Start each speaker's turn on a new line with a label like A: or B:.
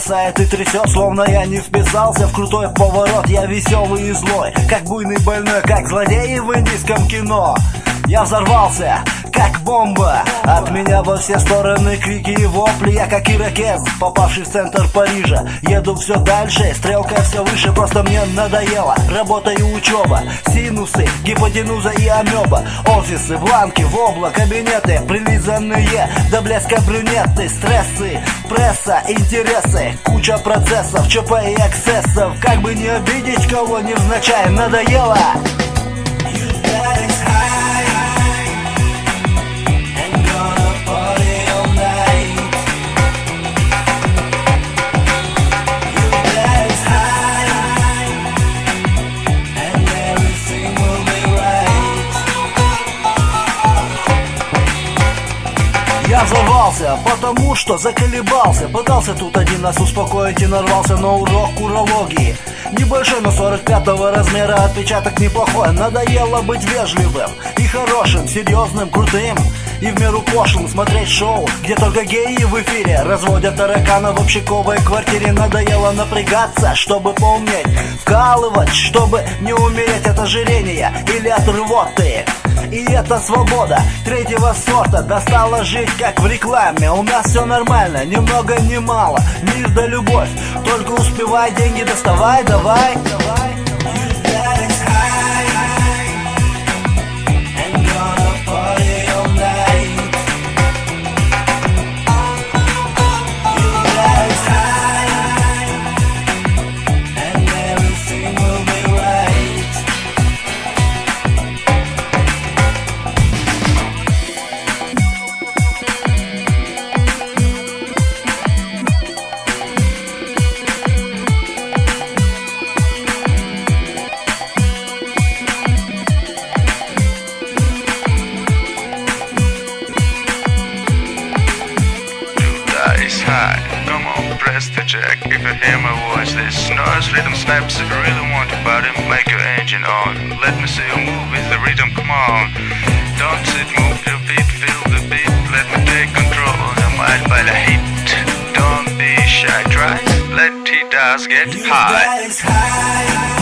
A: бросает и трясет, словно я не вписался в крутой поворот. Я веселый и злой, как буйный больной, как злодей в индийском кино. Я взорвался, как бомба. От меня во все стороны крики и вопли. Я как ирокез, попавший в центр Парижа. Еду все дальше, стрелка все выше. Просто мне надоело работа и учеба. Синусы, гипотенуза и амеба. Офисы, бланки, вобла, кабинеты прилизанные до блеска брюнеты. Стрессы, пресса, интересы. Куча процессов, ЧП и эксцессов. Как бы не обидеть кого невзначай, надоело. Я взорвался, потому что заколебался. Пытался тут один нас успокоить и нарвался на урок урологии. Небольшой, но 45-го размера, отпечаток неплохой. Надоело быть вежливым и хорошим, серьезным, крутым и в меру пошлым. Смотреть шоу, где только геи в эфире разводят таракана в общаковой квартире. Надоело напрягаться, чтобы поуметь вкалывать, чтобы не умереть от ожирения или от рвоты. И это свобода третьего сорта. Достало жить как в рекламе. У нас все нормально, ни много ни мало. Мир да любовь, только успевай, деньги доставай, давай.
B: Come on, press the jack. If you hear my voice, this noise rhythm snaps. If you really want your body, make your engine on. Let me see you move with the rhythm, come on. Don't sit, move your feet, feel the beat. Let me take control of your mind by the heat. Don't be shy, try. Let it does get high.